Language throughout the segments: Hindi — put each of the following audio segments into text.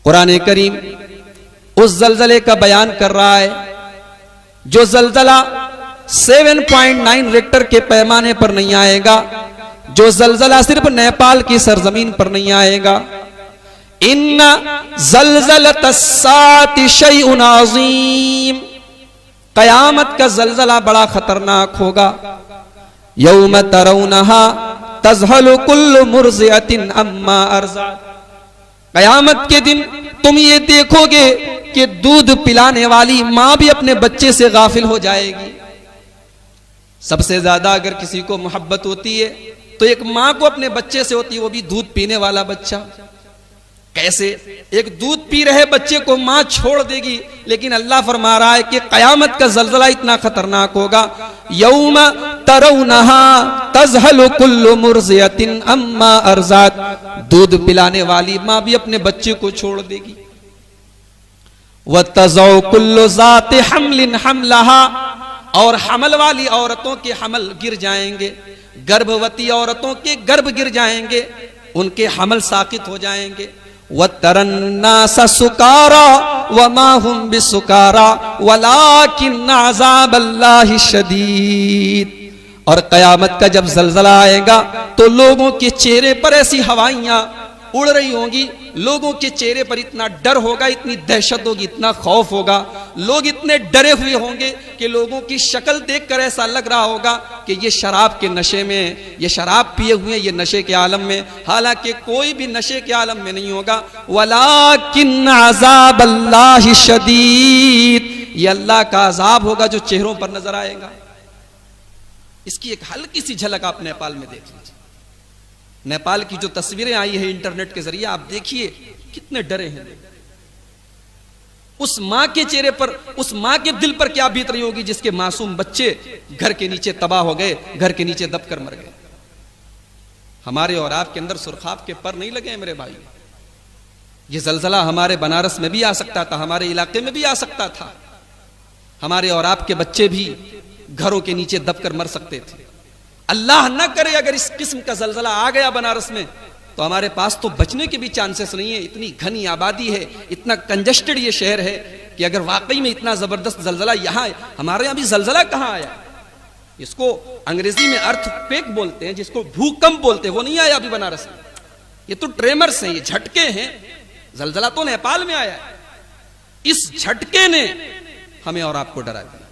कुरान करीम उस जलजले का बयान कर रहा है जो जलजला 7.9 रिक्टर के पैमाने पर नहीं आएगा, जो जलजला सिर्फ नेपाल की सरजमीन पर नहीं आएगा। इन्ना ज़लज़लतस्साअति शैउन अज़ीम, कयामत का जलजला बड़ा खतरनाक होगा। यौम तरौनहा तज़हलु कुल्लु मुर्ज़िअतिन अम्मा अर्ज़अत, कयामत के दिन तुम ये देखोगे कि दूध पिलाने वाली मां भी अपने बच्चे से गाफिल हो जाएगी। सबसे ज्यादा अगर किसी को मोहब्बत होती है तो एक मां को अपने बच्चे से होती है, वो भी दूध पीने वाला बच्चा। कैसे एक दूध पी रहे बच्चे को मां छोड़ देगी, लेकिन अल्लाह फरमा रहा है कि कयामत का जलजला इतना खतरनाक होगा। यौम तरौनहा तज़हलु कुल्लु मुर्ज़िअतिन अम्मा अर्ज़अत, दूध पिलाने वाली मां भी अपने बच्चे को छोड़ देगी। व तज़ौ कुल्लु ज़ाति हम्लिन हम्लहा, और हमल वाली औरतों के हमल गिर जाएंगे, गर्भवती औरतों के गर्भ गिर जाएंगे, उनके हमल साकित हो जाएंगे। व तरन्नासा सुकारा व मा हुम बिसुकारा वलाकिन अज़ाबल्लाहि शदीद, और कयामत का जब जलजला आएगा तो लोगों के चेहरे पर ऐसी हवाइयां उड़ रही होंगी, लोगों के चेहरे पर इतना डर होगा, इतनी दहशत होगी, इतना खौफ होगा, लोग इतने डरे हुए होंगे कि लोगों की शक्ल देखकर ऐसा लग रहा होगा कि ये शराब के नशे में, ये शराब पिए हुए, ये नशे के आलम में, हालांकि कोई भी नशे के आलम में नहीं होगा। वलाकिन अज़ाबल्लाहि शदीद, ये अल्लाह का अजाब होगा जो चेहरों पर नजर आएगा। इसकी एक हल्की सी झलक आप नेपाल में देख लीजिए। नेपाल की जो तस्वीरें आई है इंटरनेट के जरिए, आप देखिए कितने डरे हैं। उस मां के चेहरे पर, उस मां के दिल पर क्या बीत रही होगी जिसके मासूम बच्चे घर के नीचे तबाह हो गए, घर के नीचे दबकर मर गए। हमारे और आपके अंदर सुरखाब के पर नहीं लगे हैं मेरे भाई। ये जलजला हमारे बनारस में भी आ सकता था, हमारे इलाके में भी आ सकता था। हमारे और आपके बच्चे भी घरों के नीचे दबकर मर सकते थे। अल्लाह न करे अगर इस किस्म का जलजला आ गया बनारस में तो हमारे पास तो बचने के भी चांसेस नहीं है। इतनी घनी आबादी है, इतना कंजस्टेड ये शहर है कि अगर वाकई में इतना जबरदस्त जलजला यहाँ, हमारे यहाँ भी जलजला कहाँ आया, इसको अंग्रेजी में अर्थक्वेक बोलते हैं, जिसको भूकंप बोलते हैं, वो नहीं आया अभी बनारस में। ये तो ट्रेमर्स हैं, ये झटके हैं। जलजला तो नेपाल में आया है। इस झटके ने हमें और आपको डरा दिया।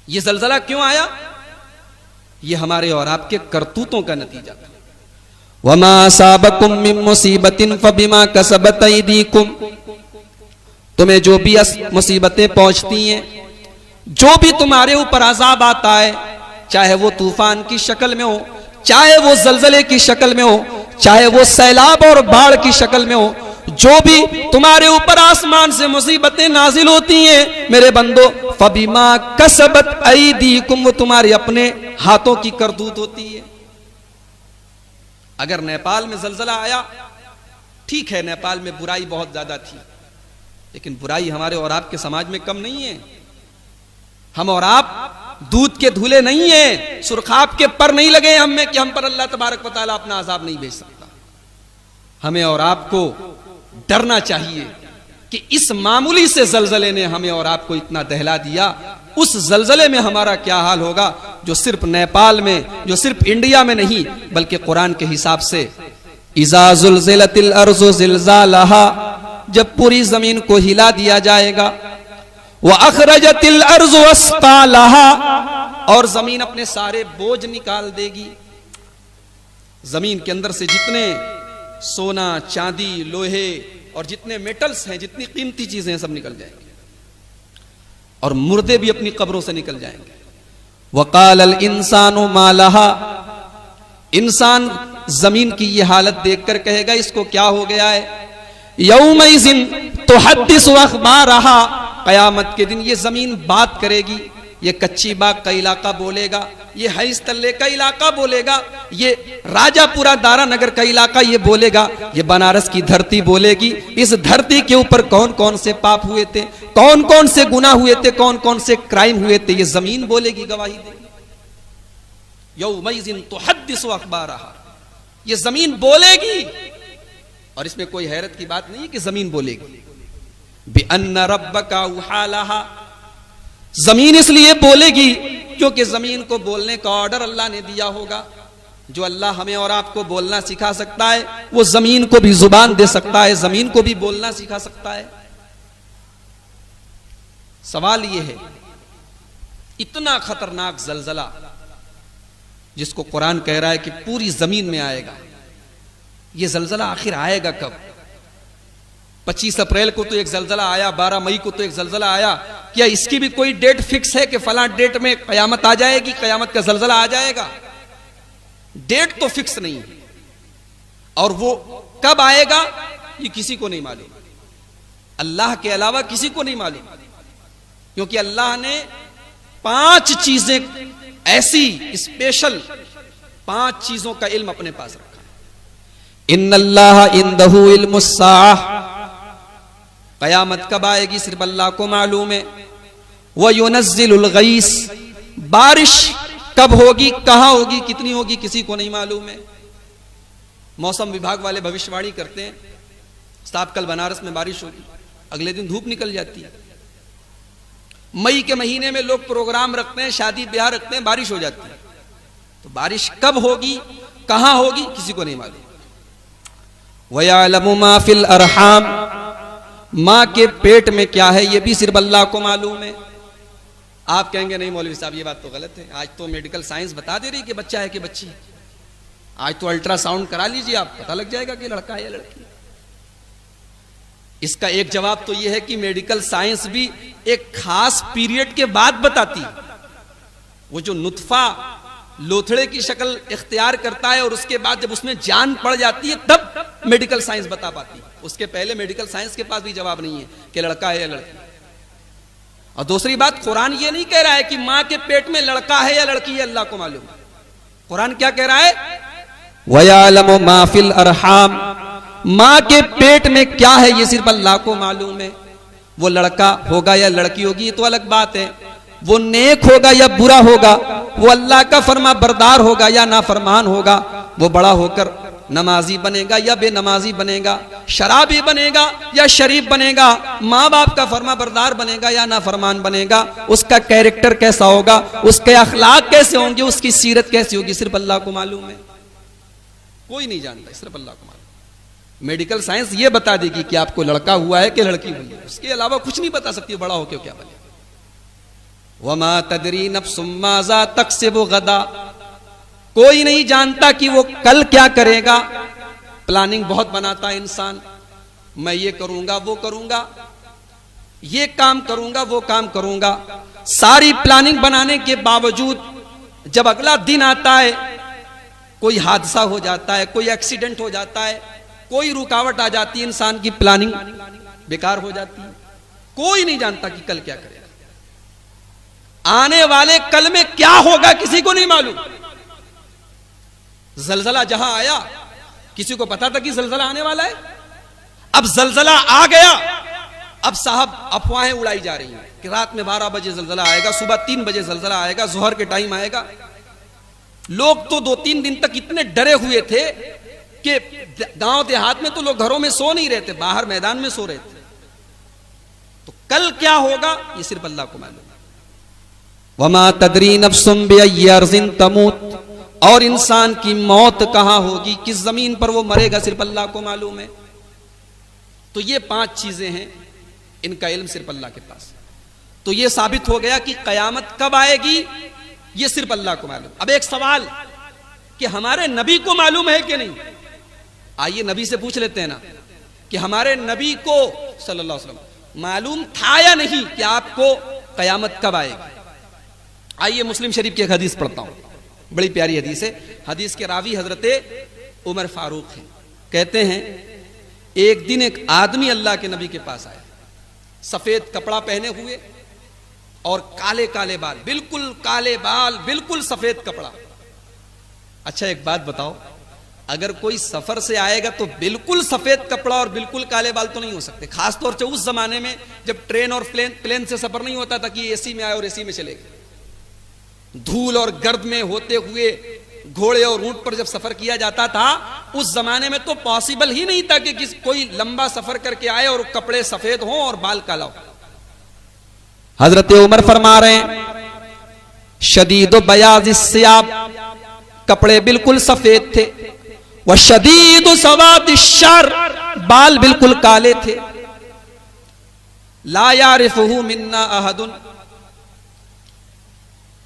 ये जलजला क्यों आया? ये हमारे और आपके करतूतों का नतीजा था। वमा असाबकुम मिन मुसीबतिन फबिमा कसबत अयदीकुम, तुम्हें जो भी मुसीबतें पहुंचती हैं, जो भी तुम्हारे ऊपर अजाब आता है, चाहे वो तूफान की शक्ल में हो, चाहे वो जलजले की शक्ल में हो, चाहे वो सैलाब और बाढ़ की शक्ल में हो, जो भी तुम्हारे ऊपर आसमान से मुसीबतें नाजिल होती हैं मेरे बंदो, फबिमा कसबत अयदीकुम, वो तुम्हारे अपने हाथों की करतूत होती है। अगर नेपाल में जलजला आया, ठीक है, नेपाल में बुराई बहुत ज्यादा थी, लेकिन बुराई हमारे और आपके समाज में कम नहीं है। हम और आप दूध के धुले नहीं है, सुरखाब के पर नहीं लगे हम में कि हम पर अल्लाह तबारक व तआला अपना अजाब नहीं भेज सकता। हमें और आपको डरना चाहिए कि इस मामूली से जलजले ने हमें और आपको इतना दहला दिया, उस जलजले में हमारा क्या हाल होगा जो सिर्फ नेपाल में, जो सिर्फ इंडिया में नहीं बल्कि कुरान के हिसाब से इज़ा ज़ुल्ज़िलतिल अर्ज़ु ज़िल्ज़ालहा, जब पूरी जमीन को हिला दिया जाएगा, व अखरजतिल अर्ज़ु अस्क़ालहा, और जमीन अपने सारे बोझ निकाल देगी। जमीन के अंदर से जितने सोना, चांदी, लोहे और जितने मेटल्स हैं, जितनी कीमती चीजें हैं, सब निकल जाएंगे, और मुर्दे भी अपनी कब्रों से निकल जाएंगे। वक़ालल इंसानु मा लहा, इंसान जमीन की ये हालत देखकर कहेगा इसको क्या हो गया है। यौमइज़िन तुहद्दिसु अख़बारहा, कयामत के दिन ये जमीन बात करेगी। ये कच्ची बाग का इलाका बोलेगा, ये हईस तल्ले का इलाका बोलेगा, ये राजापुरा दारा नगर का इलाका ये बोलेगा, ये बनारस की धरती बोलेगी। इस धरती के ऊपर कौन कौन से पाप हुए थे, कौन कौन से गुनाह हुए थे, कौन कौन से क्राइम हुए थे, ये जमीन बोलेगी, गवाही देगी। यौमइज़िन तुहद्दिसु अख़बारहा, ये जमीन बोलेगी। और इसमें कोई हैरत की बात नहीं है कि जमीन बोलेगी। बिअन्न रब्बका उहालाहा, जमीन इसलिए बोलेगी क्योंकि जमीन को बोलने का ऑर्डर अल्लाह ने दिया होगा। जो अल्लाह हमें और आपको बोलना सिखा सकता है, वो जमीन को भी जुबान दे सकता है, जमीन को भी बोलना सिखा सकता है। सवाल यह है, इतना खतरनाक जलजला जिसको कुरान कह रहा है कि पूरी जमीन में आएगा, यह जलजला आखिर आएगा कब? 25 अप्रैल को तो एक जलजला आया, 12 मई को तो एक जलजला आया। क्या इसकी भी कोई डेट फिक्स है कि फला डेट में कयामत आ जाएगी, कयामत का जलजला आ जाएगा? डेट तो फिक्स नहीं है, और वो कब आएगा ये किसी को नहीं मालूम, अल्लाह के अलावा किसी को नहीं मालूम। क्योंकि अल्लाह ने 5 चीजें ऐसी स्पेशल, 5 चीजों का इल्म अपने पास रखा है। इन्नल्लाह इंदहु इल्मुस्साअह, कयामत कब आएगी सिर्फ अल्लाह को मालूम है। व युनज़्ज़िलुल गईस, बारिश कब होगी, कहां होगी, कितनी होगी, किसी को नहीं मालूम है। मौसम विभाग वाले भविष्यवाणी करते हैं, साहब कल बनारस में बारिश होगी, अगले दिन धूप निकल जाती है। मई के महीने में लोग प्रोग्राम रखते हैं, शादी ब्याह रखते हैं, बारिश हो जाती है। तो बारिश कब होगी, कहां होगी, किसी को नहीं मालूम। वयअलमु मा फिल अरहाम, मां के पेट में क्या है ये भी सिर्फ अल्लाह को मालूम है। आप कहेंगे नहीं मौलवी साहब ये बात तो गलत है, आज तो मेडिकल साइंस बता दे रही कि बच्चा है कि बच्ची है। आज तो अल्ट्रासाउंड करा लीजिए, आप पता लग जाएगा कि लड़का है या लड़की। इसका एक जवाब तो यह है कि मेडिकल साइंस भी एक खास पीरियड के बाद बताती है। वो जो नुत्फा लोथड़े की शक्ल इख्तियार करता है और उसके बाद जब उसमें जान पड़ जाती है तब मेडिकल साइंस बता पाती है। उसके पहले मेडिकल साइंस के पास भी जवाब नहीं है कि लड़का है या लड़की। और दूसरी बात, कुरान ये नहीं कह रहा है कि मां के पेट में लड़का है या लड़की है, अल्लाह को मालूम है। कुरान क्या कह रहा है? वयअलमु मा फिल अरहाम, मां के पेट में क्या है ये सिर्फ अल्लाह को मालूम है। वो लड़का होगा या लड़की होगी ये तो अलग बात है, वो नेक होगा या बुरा होगा, वो अल्लाह का फरमा बरदार होगा या नाफरमान होगा, वो बड़ा होकर नमाजी बनेगा या बेनमाजी बनेगा, शराबी बनेगा या शरीफ बनेगा, माँ बाप का फरमा बरदार बनेगा या नाफरमान बनेगा, उसका कैरेक्टर कैसा होगा, उसके अखलाक कैसे होंगे, उसकी सीरत कैसी होगी, सिर्फ अल्लाह को मालूम है। कोई नहीं जानता, सिर्फ अल्लाह को मालूम। मेडिकल साइंस ये बता देगी कि आपको लड़का हुआ है कि लड़की हुई है, उसके अलावा कुछ नहीं बता सकती बड़ा होकर क्या बने। वमा तदरी नफ्सुम माज़ा तक्सिबु गदा, कोई नहीं जानता कि वो कल क्या करेगा। प्लानिंग बहुत बनाता है इंसान, मैं ये करूंगा वो करूंगा, ये काम करूंगा वो काम करूंगा। सारी प्लानिंग बनाने के बावजूद जब अगला दिन आता है कोई हादसा हो जाता है, कोई एक्सीडेंट हो जाता है, कोई रुकावट आ जाती है, इंसान की प्लानिंग बेकार हो जाती है। कोई नहीं जानता कि कल क्या करेगा, आने वाले कल में क्या होगा किसी को नहीं मालूम। जलजला जहां आया किसी को पता था कि जलजला आने वाला है, अब जलजला आ गया, अब साहब अफवाहें उड़ाई जा रही हैं कि रात में 12 बजे जलजला आएगा, सुबह 3 बजे जलजला आएगा, जोहर के टाइम आएगा। लोग तो 2-3 दिन तक इतने डरे हुए थे कि गांव देहात में तो लोग घरों में सो नहीं रहे थे, बाहर मैदान में सो रहे थे। तो कल क्या होगा ये सिर्फ अल्लाह को मालूम। वमा तदरी नफ्सुम बिअय्यि अर्ज़िन तमूत, और इंसान की मौत कहां होगी, किस जमीन पर वो मरेगा, सिर्फ अल्लाह को मालूम है। तो ये 5 चीजें हैं, इनका इल्म सिर्फ अल्लाह के पास। तो ये साबित हो गया कि कयामत कब आएगी ये सिर्फ अल्लाह को मालूम। अब एक सवाल कि हमारे नबी को मालूम है कि नहीं, आइए नबी से पूछ लेते हैं ना कि हमारे नबी को सल्लल्लाहु अलैहि वसल्लम मालूम था या नहीं कि आपको कयामत कब आएगी। आइए मुस्लिम शरीफ की एक हदीस पढ़ता हूं, बड़ी प्यारी हदीस है। हदीस के रावी हजरत उमर फारूक हैं। कहते हैं एक दिन एक आदमी अल्लाह के नबी के पास आया, सफेद कपड़ा पहने हुए और काले काले बाल, बिल्कुल काले बाल, बिल्कुल सफेद कपड़ा। अच्छा एक बात बताओ, अगर कोई सफर से आएगा तो बिल्कुल सफेद कपड़ा और बिल्कुल काले बाल तो नहीं हो सकते, खासतौर से उस जमाने में जब ट्रेन और प्लेन से सफर नहीं होता था कि एसी में आए और एसी में चले गए। धूल और गर्द में होते हुए घोड़े और ऊंट पर जब सफर किया जाता था, उस जमाने में तो पॉसिबल ही नहीं था कि कोई लंबा सफर करके आए और कपड़े सफेद हों और बाल काला हो। हजरत उमर फरमा रहे हैं शदीद बयाज सियाब, कपड़े बिल्कुल सफेद थे, व शदीद सवाद शर, बाल बिल्कुल काले थे। ला यारिफुहु मिन्ना अहदुन,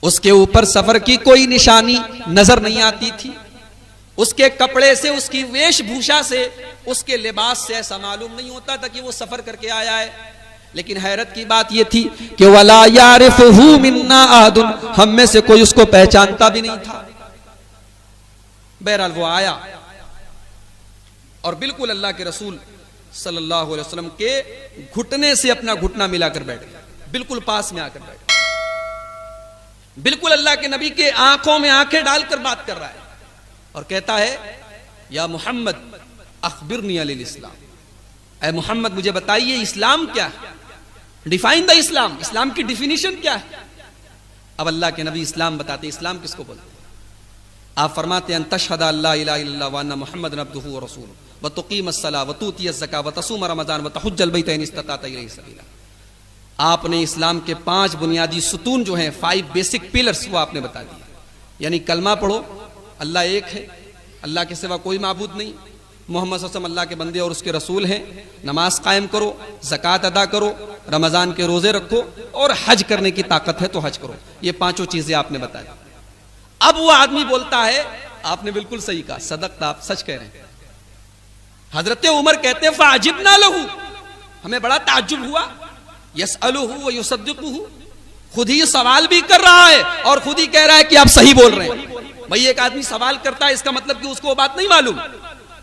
उसके ऊपर सफर की कोई निशानी नजर नहीं आती थी। उसके कपड़े से, उसकी वेशभूषा से, उसके लिबास से ऐसा मालूम नहीं होता था कि वो सफर करके आया है। लेकिन हैरत की बात यह थी कि वला यारिफुहु मिन्ना अहदुन, हम में से कोई उसको पहचानता भी नहीं था। बहरहाल वो आया और बिल्कुल अल्लाह के रसूल सल्लल्लाहु अलैहि वसल्लम के घुटने से अपना घुटना मिलाकर बैठ गया, बिल्कुल पास में आकर बैठ गया, बिल्कुल अल्लाह के नबी के आंखों में आंखें डालकर बात कर रहा है और कहता है या मोहम्मद अखबिरनी अनिल इस्लाम, ऐ मोहम्मद मुझे बताइए इस्लाम क्या है, डिफाइन द इस्लाम, इस्लाम की डिफिनीशन क्या है। अब अल्लाह के नबी इस्लाम बताते, इस्लाम किसको बोलते हैं? आप फरमाते हैं तशहद अल्ला इलाहा इल्लल्लाह व अन्ना मुहम्मदन अब्दुहु व रसूलुहु व तुकीमस सलाह व तुतियज ज़कात व तसूम रमज़ान व तहुज्जल बैत इन इस्तताअत इलैहि सबीला। आपने इस्लाम के 5 बुनियादी सुतून जो हैं, 5 बेसिक पिलर्स, वो आपने बता दिए। यानी कलमा पढ़ो, अल्लाह एक है, अल्लाह के सिवा कोई माबूद नहीं, मोहम्मद सल्लल्लाहु अलैहि वसल्लम अल्लाह के बंदे और उसके रसूल हैं, नमाज कायम करो, ज़कात अदा करो, रमज़ान के रोजे रखो और हज करने की ताकत है तो हज करो। ये 5 चीजें आपने बता दी। अब वो आदमी बोलता है आपने बिल्कुल सही कहा, सदक़त, आप सच कह रहे हैं। हजरत उमर कहते हैं फ़अजिबना लहू, हमें बड़ा ताज्जुब हुआ, यसअलुहु व युसद्दिकुहु, खुद ही सवाल भी कर रहा है और खुद ही कह रहा है कि आप सही बोल रहे हैं। भाई एक आदमी सवाल करता है, इसका मतलब कि उसको वो बात नहीं मालूम।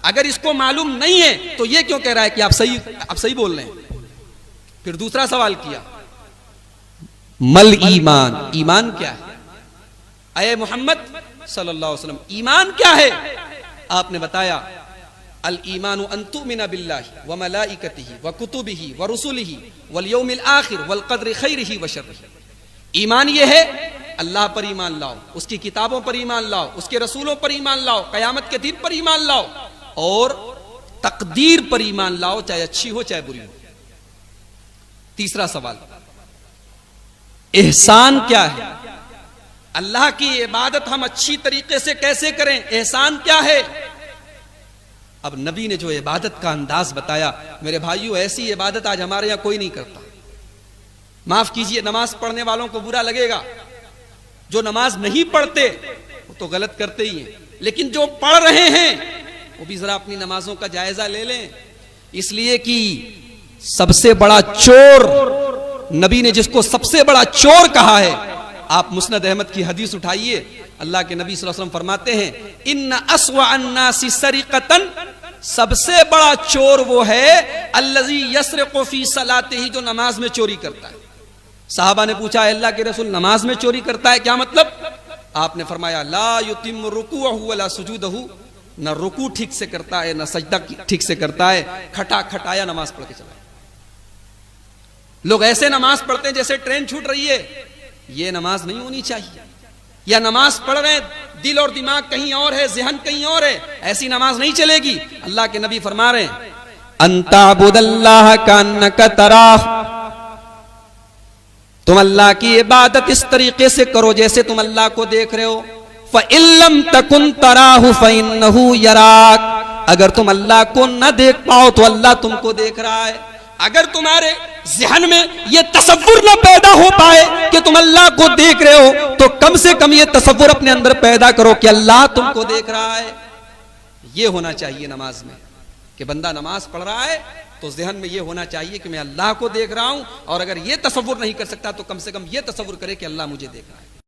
अगर इसको मालूम नहीं है तो ये क्यों कह रहा है कि आप सही बोल रहे हैं। फिर दूसरा सवाल किया, मल ईमान, ईमान क्या है? अये मोहम्मद सल्लल्लाहु अलैहि वसल्लम, ईमान क्या है? आपने बताया अल ईमानु अन तुमिना बिल्लाहि व मलाइकतिही व कुतुबिही व रुसुलिही वल यौमिल आखिर वल क़द्रि खैरिही व शर्रिही। ईमान ये है अल्लाह पर ईमान लाओ, उसकी किताबों पर ईमान लाओ, उसके रसूलों पर ईमान लाओ, कयामत के दिन पर ईमान लाओ और तकदीर पर ईमान लाओ, चाहे अच्छी हो चाहे बुरी हो। तीसरा सवाल, एहसान क्या है? अल्लाह की इबादत हम अच्छी तरीके से कैसे करें, एहसान क्या है? अब नबी ने जो इबादत का अंदाज बताया, मेरे भाइयों ऐसी इबादत आज हमारे यहां कोई नहीं करता। माफ कीजिए, नमाज पढ़ने वालों को बुरा लगेगा, जो नमाज नहीं पढ़ते वो तो गलत करते ही हैं, लेकिन जो पढ़ रहे हैं वो भी जरा अपनी नमाजों का जायजा ले लें। इसलिए कि सबसे बड़ा चोर, नबी ने जिसको सबसे बड़ा चोर कहा है, आप मुस्नद अहमद की हदीस उठाइए, अल्लाह के नबी सल्लल्लाहु अलैहि वसल्लम फरमाते हैं इन्ना अस्वा अन्नासी सरिकतन, सबसे बड़ा चोर वो है अल्लज़ी यसरिक़ु फी सलातिही, जो नमाज में चोरी करता है। साहबा ने पूछा अल्लाह के रसूल नमाज में चोरी करता है क्या मतलब? आपने फरमाया ला युतिम्मु रुकूअहु वला सुजूदहु, न रुकू ठीक से करता है न सजदा ठीक से करता है, खटा खटाया नमाज पढ़ के चला। लोग ऐसे नमाज पढ़ते हैं जैसे ट्रेन छूट रही है, ये नमाज नहीं होनी चाहिए। या नमाज पढ़ रहे हैं, दिल और दिमाग कहीं और है, ज़हन कहीं और है, ऐसी नमाज नहीं चलेगी। अल्लाह के नबी फरमा रहे हैं अंताबुदल्लाह कान्नका तराह, तुम अल्लाह की इबादत इस तरीके से करो जैसे तुम अल्लाह को देख रहे हो। फ़इल्लम तकुन तराहु फ़इन्नहु यराक, अगर तुम अल्लाह को न देख पाओ तो अल्लाह तुमको देख रहा है। अगर तुम्हारे ज़हन में यह तसव्वुर न पैदा हो पाए कि तुम अल्लाह को देख रहे हो, तो कम से कम यह तसव्वुर अपने अंदर पैदा करो कि अल्लाह तुमको देख रहा है। यह होना चाहिए नमाज में कि बंदा नमाज पढ़ रहा है तो ज़हन में यह होना चाहिए कि मैं अल्लाह को देख रहा हूं, और अगर यह तसव्वुर नहीं कर सकता तो कम से कम यह तसव्वुर करे कि अल्लाह मुझे देख रहा है।